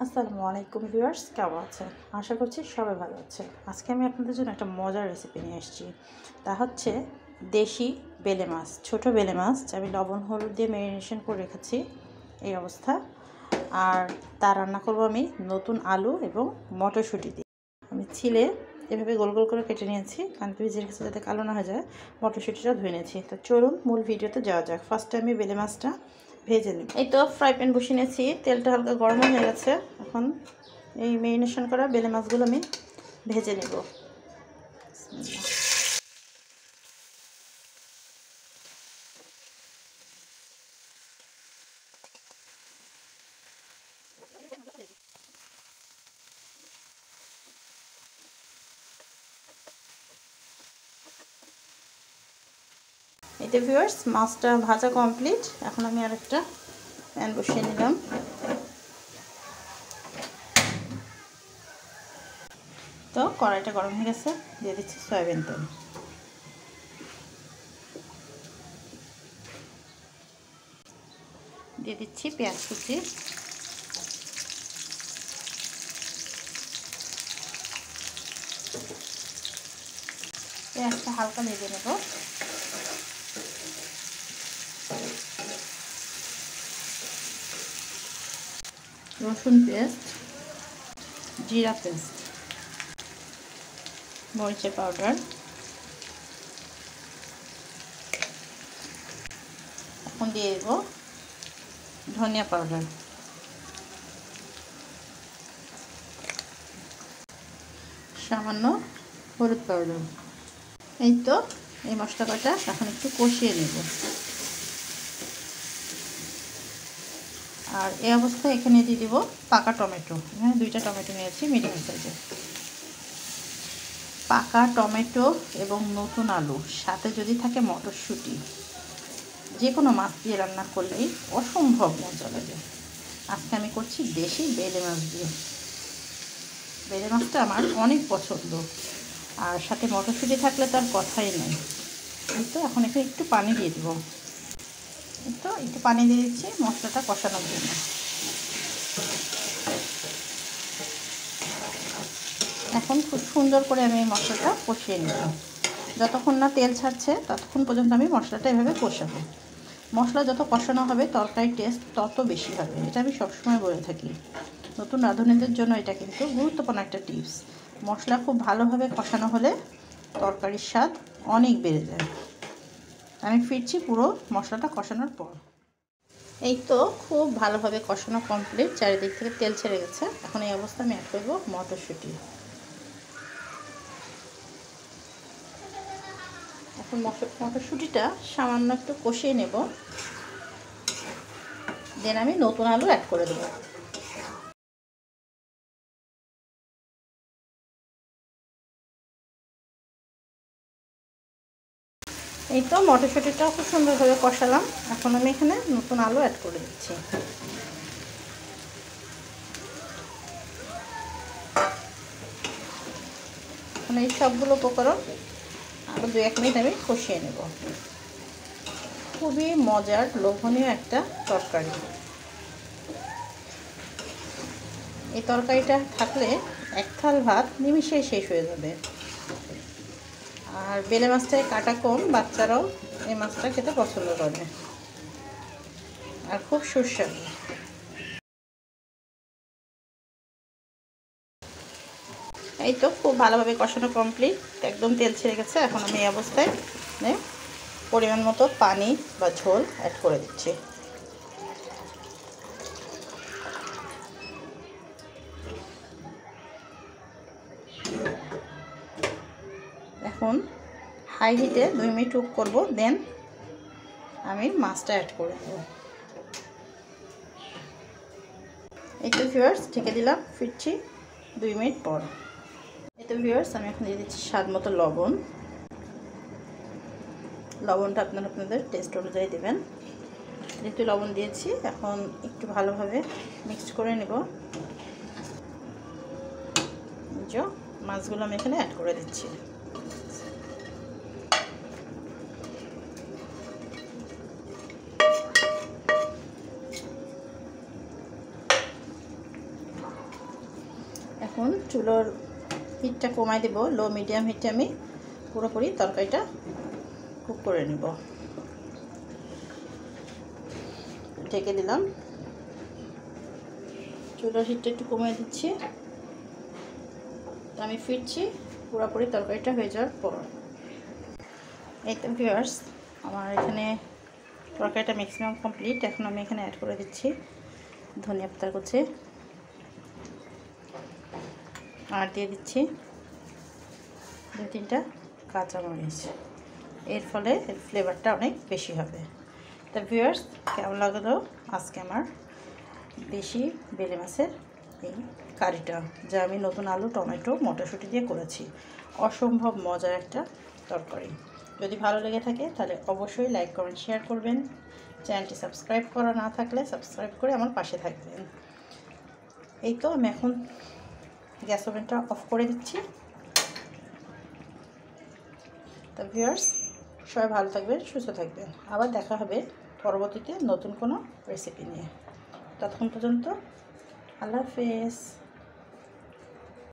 আসসালামু আলাইকুম ভিউয়ার্স, কেমন আছেন? আশা করছি সবাই ভালো আছে। আজকে আমি আপনাদের জন্য একটা মজার রেসিপি নিয়ে এসেছি। তা হচ্ছে দেশি বেলে মাছ, ছোটো বেলে মাছ আমি লবণ হলুদ দিয়ে ম্যারিনেশন করে রেখেছি এই অবস্থা। আর তা রান্না করব আমি নতুন আলু এবং মটরশুঁটি দিয়ে। আমি ছিলে এভাবে গোল গোল করে কেটে নিয়েছি, কানতে ভিজে রেখেছি যাতে কালো না হয়ে যায়। মটরশুঁটিটা ধুয়ে নিয়েছি। তো চলুন মূল ভিডিওতে যাওয়া যাক। ফার্স্টে আমি বেলে মাছটা ভেজে নিই। এই তো ফ্রাই প্যান বসিয়ে নিয়েছি, তেলটা হালকা গরম হয়ে গেছে। এখন এই ম্যারিনেশন করা বেলে মাছগুলো আমি ভেজে নেব। এই তো ভিউয়ার্স, মাছটা ভাজা কমপ্লিট। এখন আমি আরেকটা প্যান বসিয়ে নিলাম। তো কড়াইটা গরম হয়ে গেছে, দিয়ে দিচ্ছি সয়াবিন তেল। দিয়ে দিচ্ছি পেঁয়াজ কুচি, পেঁয়াজটা হালকা ভেজে নেব। রসুন পেস্ট, জিরা পেস্ট, মরিচের পাউডার, এখন দিয়ে দেব ধনিয়া পাউডার, সামান্য হলুদ পাউডার। এই তো এই মশলা কটা এখন একটু কষিয়ে নেব। আর এই অবস্থায় এখানে দিয়ে দেবো পাকা টমেটো। এখানে 2টা টমেটো নিয়েছি মিডিয়াম সাইজের। পাকা টমেটো এবং নতুন আলু, সাথে যদি থাকে মটরশুঁটি, যে কোনো মাছ দিয়ে রান্না করলেই অসম্ভব মজা লাগে। আজকে আমি করছি দেশি বেলে মাছ দিয়ে। বেলে মাছটা আমার অনেক পছন্দ, আর সাথে মটরশুঁটি থাকলে তো আর কথাই নেই। তো এখন এখানে একটু পানি দিয়ে দেবো। তো একটু পানি দিয়ে দিচ্ছি মশলাটা কষানোর জন্য। এখন খুব সুন্দর করে আমি এই মশলাটা কষিয়ে নেব। যতক্ষণ না তেল ছাড়ছে ততক্ষণ পর্যন্ত আমি মশলাটা এভাবে কষাবো। মশলা যত কষানো হবে তরকারির টেস্ট তত বেশি হবে, এটা আমি সবসময় বলে থাকি। নতুন রাঁধুনিদের জন্য এটা কিন্তু গুরুত্বপূর্ণ একটা টিপস। মশলা খুব ভালোভাবে কষানো হলে তরকারির স্বাদ অনেক বেড়ে যায়। আমি ফিরছি পুরো মশলাটা কষানোর পর। এই তো খুব ভালোভাবে কষানো কমপ্লিট, চারিদিক থেকে তেল ছেড়ে গেছে। এখন এই অবস্থা আমি অ্যাড করবো মটরশুঁটি। এখন মটরশুঁটিটা সামান্য একটু কষিয়ে নেব, দেন আমি নতুন আলু অ্যাড করে দেবো। এই তো মটরশুঁটিটাও খুব সুন্দরভাবে কষালাম। এখন আমি এখানে নতুন আলু অ্যাড করে দিচ্ছি। এখন এই সবগুলো উপকরণ আরও 2-1 মিনিট আমি কষিয়ে নেব। খুবই মজার লোভনীয় একটা তরকারি। এই তরকারিটা থাকলে এক থাল ভাত নিমিষেই শেষ হয়ে যাবে। আর বেলে মাছটায় কাটা কম, বাচ্চারাও এই মাছটা খেতে পছন্দ করে, আর খুব সুস্বাদু। এই তো খুব ভালোভাবে কষানো কমপ্লিট, একদম তেল ছেড়ে গেছে। এখন আমি এই অবস্থায় পরিমাণ মতো পানি বা ঝোল অ্যাড করে দিচ্ছি। এখন হাই হিটে 2 মিনিট কুক করবো, দেন আমি মাছটা অ্যাড করে দেবো। এই তো ভিউয়ার্স, ঢেকে দিলাম, ফিরছি 2 মিনিট পর। এই তো ভিউয়ার্স, আমি এখন দিয়ে দিচ্ছি স্বাদ মতো লবণ। লবণটা আপনাদের টেস্ট অনুযায়ী দেবেন। যেহেতু লবণ দিয়েছি, এখন একটু ভালোভাবে মিক্সড করে নেব। যে মাছগুলো আমি এখানে অ্যাড করে দিচ্ছি। এখন চুলোর হিটটা কমাই দেব, লো মিডিয়াম হিটে আমি পুরোপুরি তরকারিটা কুক করে নিব। ঢেকে দিলাম, চুলোর হিটটা একটু কমিয়ে দিচ্ছি। আমি ফিরছি পুরোপুরি তরকারিটা হয়ে যাওয়ার পর। এই তো ভিউয়ার্স, আমার এখানে তরকারিটা ম্যাক্সিমাম কমপ্লিট। এখন আমি এখানে অ্যাড করে দিচ্ছি ধনিয়া পাতা কুচি, আর দিয়ে দিচ্ছি 2-3টা কাঁচামরিচ। এর ফলে এর ফ্লেভারটা অনেক বেশি হবে। তা ভিউয়ার্স, কেমন লাগলো আজকে আমার দেশি বেলে মাছের এই কারিটা, যা আমি নতুন আলু, টমেটো, মটরশুঁটি দিয়ে করেছি। অসম্ভব মজার একটা তরকারি। যদি ভালো লেগে থাকে তাহলে অবশ্যই লাইক, কমেন্ট, শেয়ার করবেন। চ্যানেলটি সাবস্ক্রাইব করা না থাকলে সাবস্ক্রাইব করে আমার পাশে থাকবেন। এই তো আমি এখন গ্যাস ওভেনটা অফ করে দিচ্ছি। তা ভিউয়ার্স, সবাই ভালো থাকবেন, সুস্থ থাকবেন। আবার দেখা হবে পরবর্তীতে নতুন কোনো রেসিপি নিয়ে। ততক্ষণ পর্যন্ত আল্লাহ হাফেজ।